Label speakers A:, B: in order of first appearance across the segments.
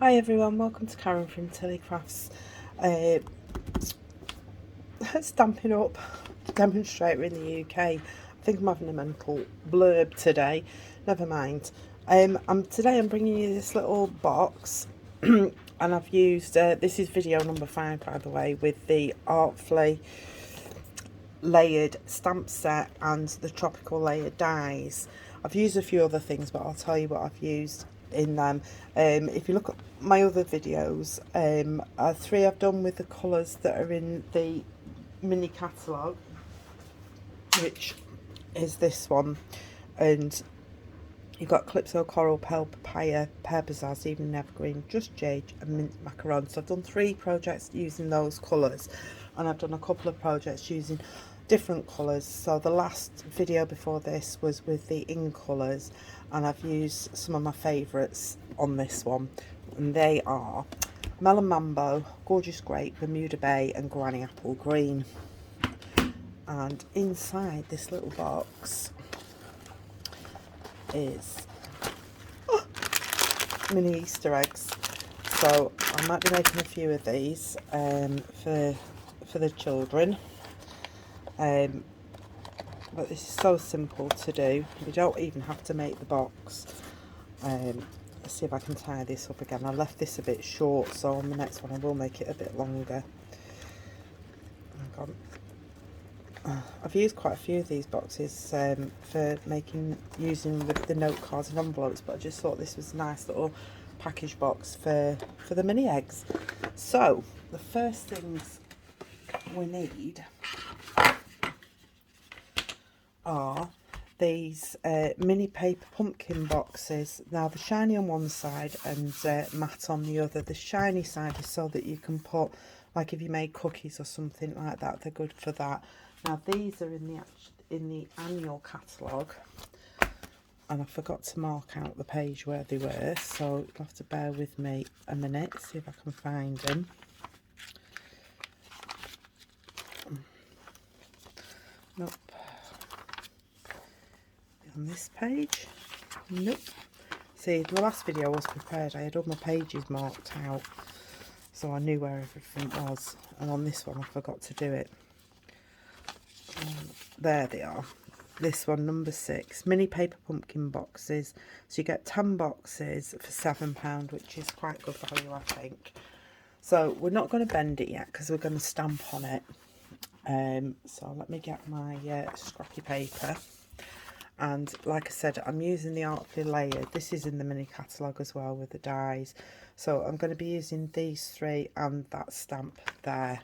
A: Hi everyone, welcome to Karen from Tilly Crafts. Stampin' Up demonstrator in the UK. I think I'm having a mental blurb today. Never mind. Today I'm bringing you this little box, and I've used this is video number 5, by the way, with the Artfully Layered stamp set and the tropical layered dies. I've used a few other things, but I'll tell you what I've used in them. If you look at my other videos, 3 I've done with the colours that are in the mini catalogue, which is this one, and you've got Calypso, Coral, Pearl, Papaya, Pear Bazaar, Evening Evergreen, Just Jade and Mint Macaron. So I've done 3 projects using those colours, and I've done a couple of projects using different colours. So the last video before this was with the in colours, and I've used some of my favourites on this one, and they are Melon Mambo, Gorgeous Grape, Bermuda Bay and Granny Apple Green. And inside this little box is mini Easter eggs. So I might be making a few of these for the children. But this is so simple to do. You don't even have to make the box. Let's see if I can tie this up again. I left this a bit short, so on the next one I will make it a bit longer. I've used quite a few of these boxes for using with the note cards and envelopes, but I just thought this was a nice little package box for the mini eggs. So the first things we need are these mini paper pumpkin boxes. Now the shiny on one side and matte on the other. The shiny side is so that you can put, like if you made cookies or something like that, they're good for that. Now these are in the annual catalogue, and I forgot to mark out the page where they were, so you'll have to bear with me a minute, see if I can find them. Nope. On this page? Nope. See, the last video I was prepared, I had all my pages marked out, so I knew where everything was, and on this one I forgot to do it. There they are. This one, number 6, mini paper pumpkin boxes. So you get 10 boxes for £7, which is quite good value, I think. So we're not going to bend it yet because we're going to stamp on it. So let me get my scrappy paper. And like I said, I'm using the Artfully Layered. This is in the mini catalogue as well with the dies. So I'm going to be using these 3 and that stamp there.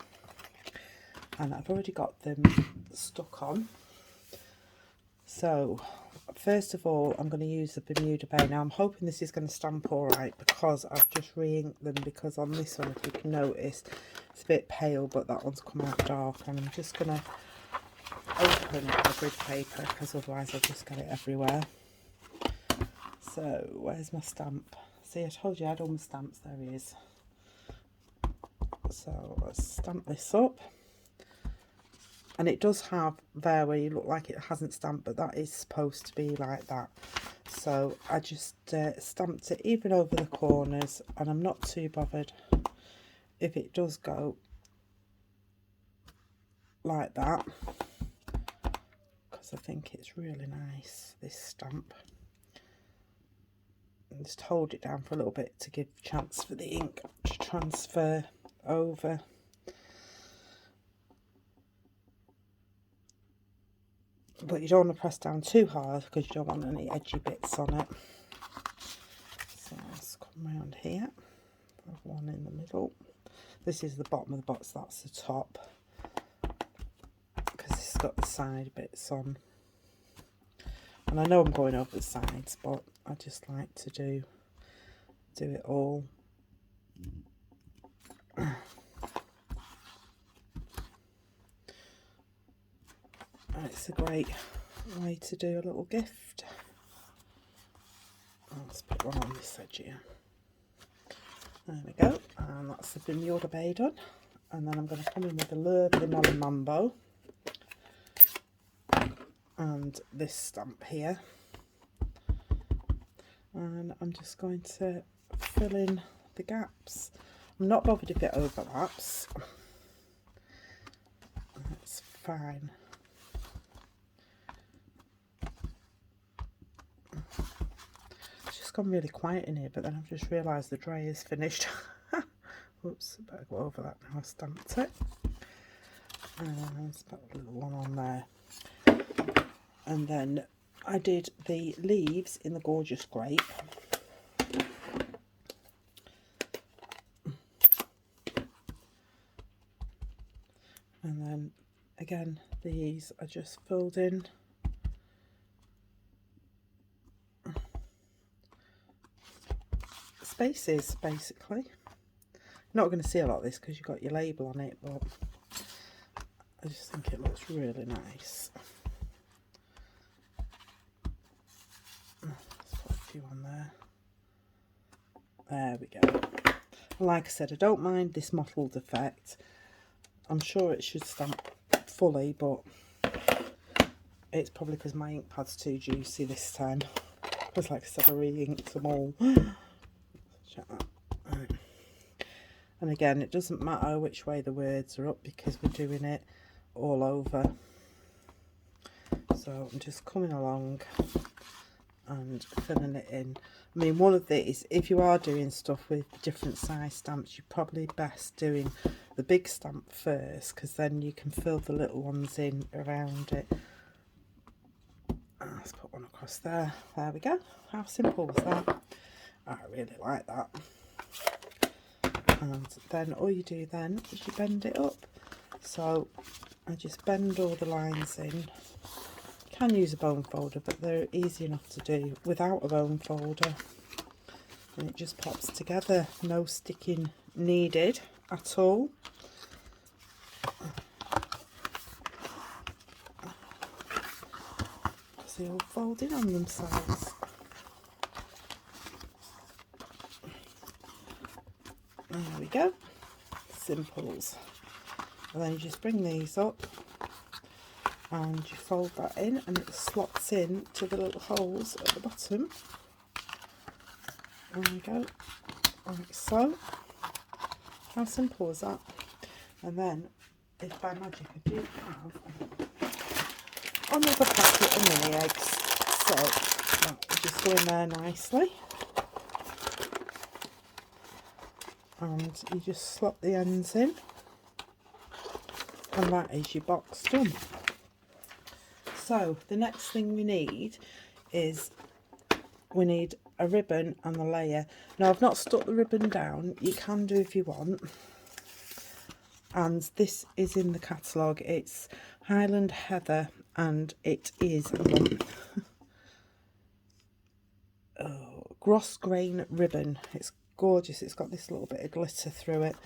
A: And I've already got them stuck on. So first of all, I'm going to use the Bermuda Bay. Now I'm hoping this is going to stamp all right, because I've just re-inked them, because on this one, if you can notice, it's a bit pale, but that one's come out dark, and I'm just going to open the grid paper because otherwise I'll just get it everywhere. So where's my stamp? See, I told you I had all my stamps. There he is. So let's stamp this up. And it does have there where you look like it hasn't stamped, but that is supposed to be like that. So I just stamped it even over the corners, and I'm not too bothered if it does go like that, because I think it's really nice, this stamp. And just hold it down for a little bit to give a chance for the ink to transfer over. But you don't want to press down too hard because you don't want any edgy bits on it. So let's come around here. I have one in the middle. This is the bottom of the box, that's the top, because it's got the side bits on. And I know I'm going over the sides, but I just like to do it all. And it's a great way to do a little gift. Let's put one on this edge here. There we go, and that's the Bermuda Bay done. And then I'm going to come in with a lovely Melon Mambo and this stamp here. And I'm just going to fill in the gaps. I'm not bothered if it overlaps. That's fine. It's just gone really quiet in here, but then I've just realised the dry is finished. Oops, better go over that now. I stamped it. And let's put a little one on there. And then I did the leaves in the Gorgeous Grape. And then again, these are just filled in. Spaces, basically. Not going to see a lot of this because you've got your label on it, but I just think it looks really nice. Let's put a few on there. There we go. Like I said, I don't mind this mottled effect. I'm sure it should stamp fully, but it's probably because my ink pad's too juicy this time. Because like I said, I re-inked them all. Check that. Right. And again, it doesn't matter which way the words are up because we're doing it all over. So I'm just coming along and filling it in. I mean, one of these, if you are doing stuff with different size stamps, you're probably best doing the big stamp first, because then you can fill the little ones in around it. Let's put one across there. There we go. How simple was that? I really like that. And then all you do then is you bend it up. So I just bend all the lines in. You can use a bone folder, but they're easy enough to do without a bone folder. And it just pops together. No sticking needed at all. Because they all fold in on themselves. There we go. Simples. And then you just bring these up and you fold that in, and it slots in to the little holes at the bottom. There we go, like so. How simple is that? And then, if by magic I do have another packet of mini eggs, so that will just go in there nicely. And you just slot the ends in, and that is your box done. So the next thing we need is we need a ribbon and a layer. Now I've not stuck the ribbon down, you can do if you want, and this is in the catalogue. It's Highland Heather, and it is gross grain ribbon. It's gorgeous. It's got this little bit of glitter through it.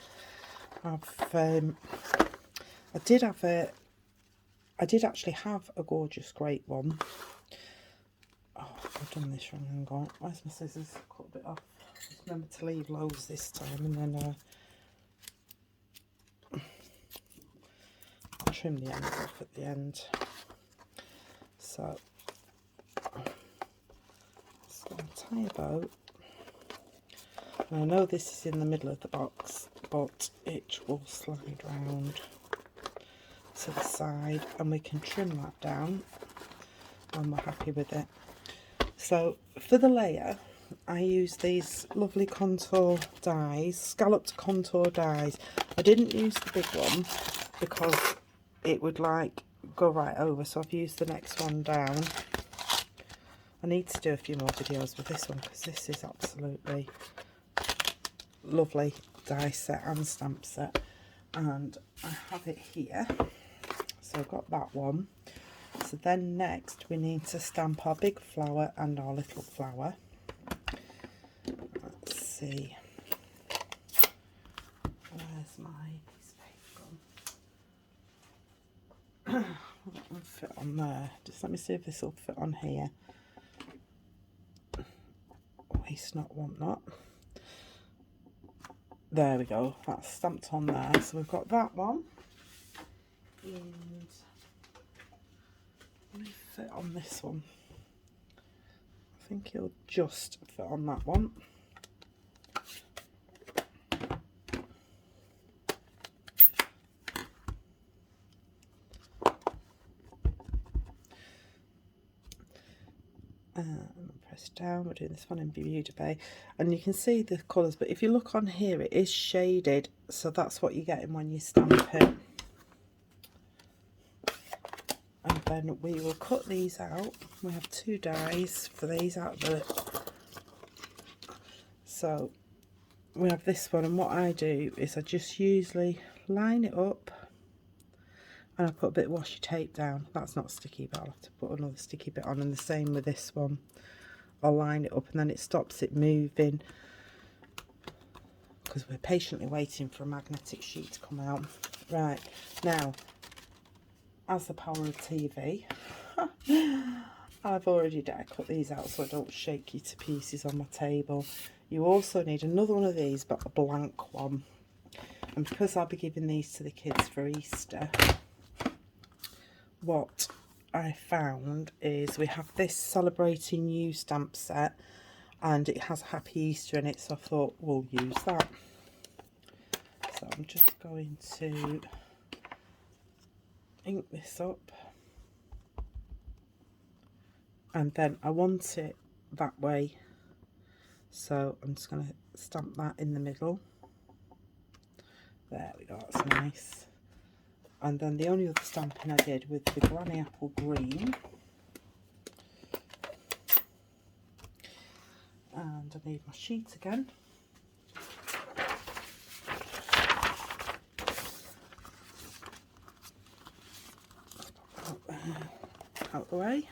A: I did actually have a Gorgeous Grape one. Oh, I've done this wrong. Hang on. Where's my scissors? Cut a bit off. Just remember to leave loads this time, and then I'll trim the ends off at the end. So, just going to tie a bow. And I know this is in the middle of the box, but it will slide round to the side, and we can trim that down when we're happy with it. So for the layer, I use these lovely contour dies, scalloped contour dies. I didn't use the big one because it would like go right over, so I've used the next one down. I need to do a few more videos with this one because this is absolutely lovely die set and stamp set, and I have it here. So I've got that one. So then next we need to stamp our big flower and our little flower. Let's see, where's my piece of paper gone? That will fit on there. Just let me see if this will fit on here. Waste not, want not. There we go, that's stamped on there. So we've got that one, and let me fit on this one. I think it'll just fit on that one. press down. We're doing this one in Bermuda Bay, and you can see the colours, but if you look on here it is shaded, so that's what you're getting when you stamp it. And then we will cut these out. We have 2 dies for these out of the, so we have this one, and what I do is I just usually line it up and I put a bit of washi tape down. That's not sticky, but I'll have to put another sticky bit on, and the same with this one. I'll line it up and then it stops it moving, because we're patiently waiting for a magnetic sheet to come out. Right, now, as the power of TV, I've already die cut these out so I don't shake you to pieces on my table. You also need another one of these, but a blank one. And because I'll be giving these to the kids for Easter, what I found is we have this Celebrating You stamp set, and it has Happy Easter in it, so I thought we'll use that. So I'm just going to ink this up, and then I want it that way, so I'm just going to stamp that in the middle. There we go, that's nice. And then the only other stamping I did with the Granny Apple Green, and I need my sheet again. Out the way,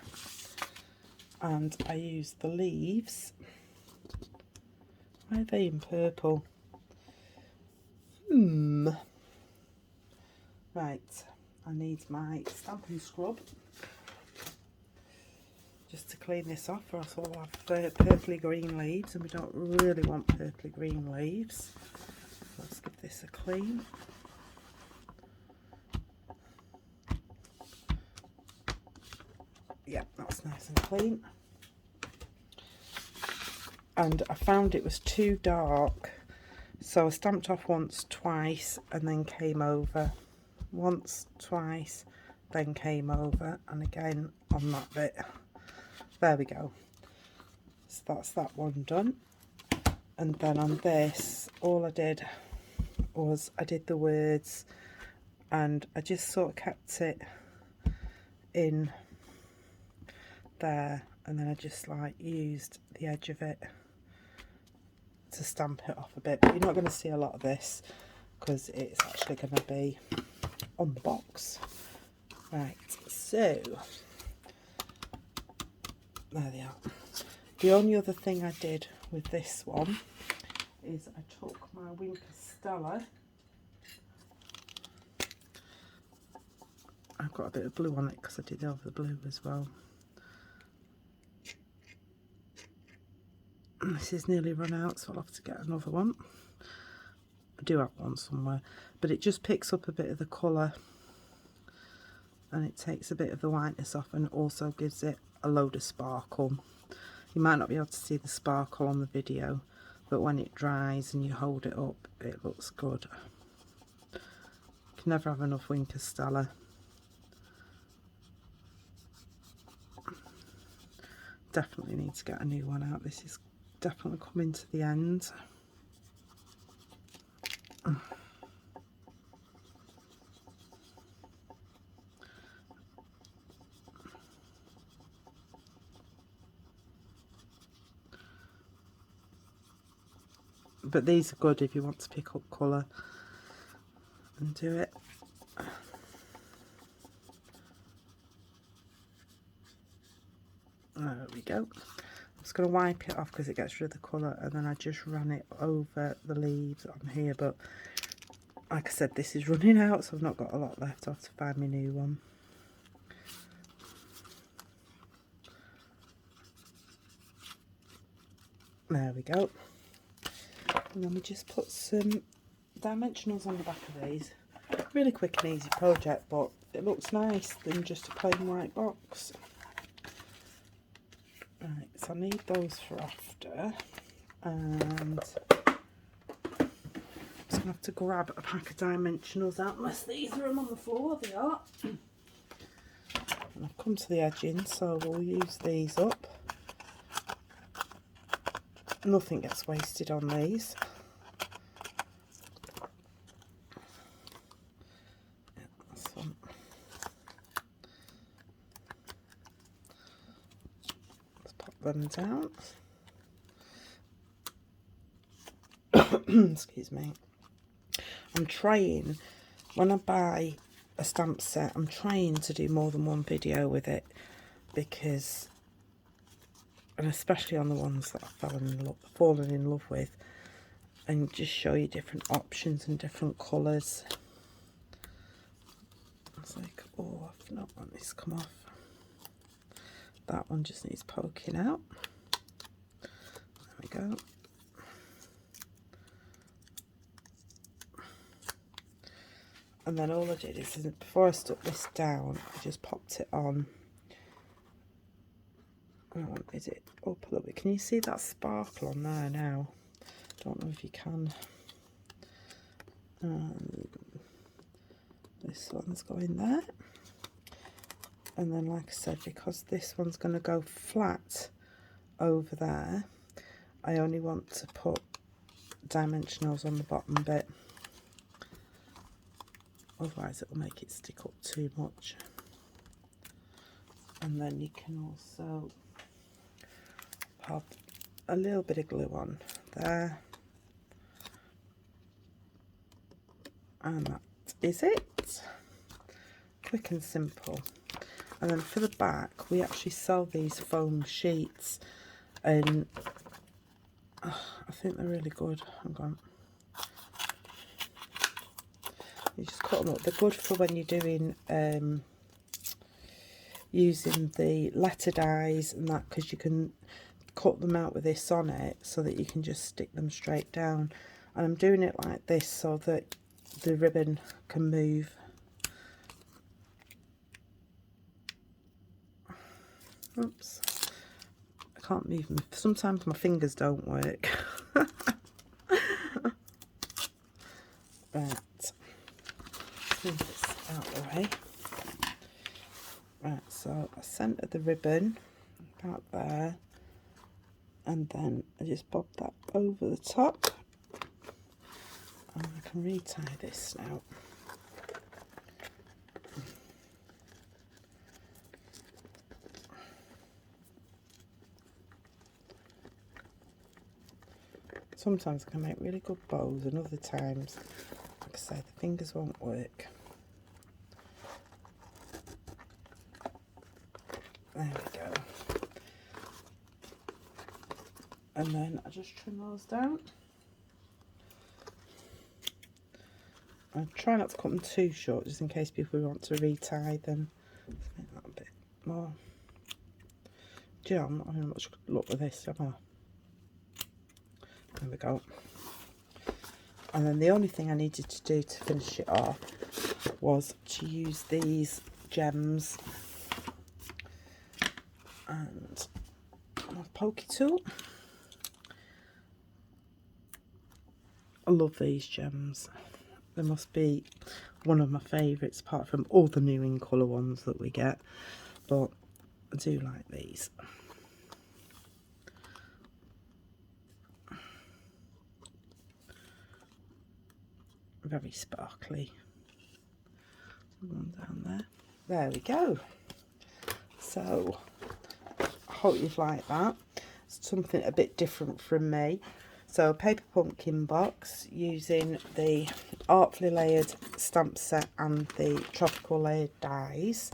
A: and I use the leaves. Why are they in purple? Right, I need my Stampin' Scrub just to clean this off, or else we'll have purpley green leaves, and we don't really want purpley green leaves. Let's give this a clean. Yeah, that's nice and clean. And I found it was too dark, so I stamped off once, twice, and then came over. Once, twice, then came over, and again on that bit. There we go. So that's that one done. And then on this, all I did was I did the words, and I just sort of kept it in there, and then I just like used the edge of it to stamp it off a bit. But you're not going to see a lot of this because it's actually going to be on the box. Right, so there they are. The only other thing I did with this one is I took my Winker Stella. I've got a bit of blue on it because I did over the blue as well. This is nearly run out, so I'll have to get another one. I do have one somewhere, but it just picks up a bit of the colour, and it takes a bit of the whiteness off, and also gives it a load of sparkle. You might not be able to see the sparkle on the video, but when it dries and you hold it up, it looks good. You can never have enough Winker Stella. Definitely need to get a new one out. This is definitely coming to the end. But these are good if you want to pick up colour and do it. There we go. I'm just going to wipe it off because it gets rid of the colour, and then I just ran it over the leaves on here. But like I said, this is running out, so I've not got a lot left. I'll have to find my new one. There we go. And then we just put some dimensionals on the back of these. Really quick and easy project, but it looks nice than just a plain white box. Right, so I need those for after, and I'm just going to have to grab a pack of dimensionals out, unless these are them on the floor. They are. And I've come to the edging, so we'll use these up. Nothing gets wasted on these. Let's pop them down. Excuse me. I'm trying, when I buy a stamp set, I'm trying to do more than one video with it, because, and especially on the ones that I've fallen in love with, and just show you different options and different colours. It's like, oh, I've not want this to come off. That one just needs poking out. There we go. And then all I did is, before I stuck this down, I just popped it on. Oh, is it up a little bit? Can you see that sparkle on there now? Don't know if you can. This one's going there. And then, like I said, because this one's going to go flat over there, I only want to put dimensionals on the bottom bit. Otherwise it will make it stick up too much. And then you can also pop a little bit of glue on there. And that is it. Quick and simple. And then for the back, we actually sell these foam sheets, and I think they're really good. Hang on. You just cut them up. They're good for when you're doing using the letter dies and that, because you can cut them out with this on it so that you can just stick them straight down. And I'm doing it like this so that the ribbon can move. Oops, I can't move them. Sometimes my fingers don't work. Right. Move this out of the way. Right, so I centre the ribbon about there, and then I just bob that over the top, and I can retie this now. Sometimes I can make really good bows, and other times, like I say, the fingers won't work. There we go. And then I just trim those down. I try not to cut them too short, just in case people want to retie them. Let's make that a bit more. Do you know, I'm not having much luck with this, am I? There we go. And then the only thing I needed to do to finish it off was to use these gems and my pokey tool. I love these gems. They must be one of my favourites, apart from all the new in colour ones that we get, but I do like these. Very sparkly. One down there. There we go. So I hope you've liked that. It's something a bit different from me. So paper pumpkin box using the Artfully Layered stamp set and the tropical layered dies.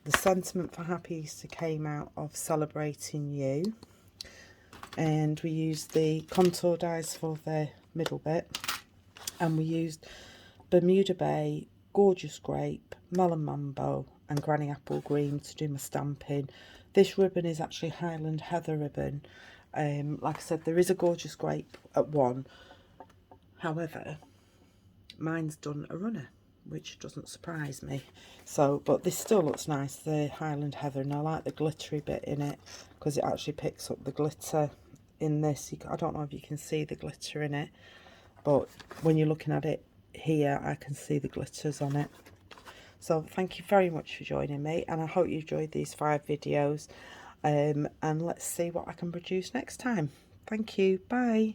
A: The sentiment for Happy Easter came out of celebrating you, and we used the contour dies for the middle bit, and we used Bermuda Bay, Gorgeous Grape, Melon Mambo and Granny Apple Green to do my stamping. This ribbon is actually Highland Heather ribbon. Like I said, there is a Gorgeous Grape at one. However, mine's done a runner, which doesn't surprise me. So, but this still looks nice, the Highland Heather, and I like the glittery bit in it because it actually picks up the glitter in this. I don't know if you can see the glitter in it, but when you're looking at it here, I can see the glitters on it. So thank you very much for joining me, and I hope you enjoyed these 5 videos. And let's see what I can produce next time. Thank you. Bye.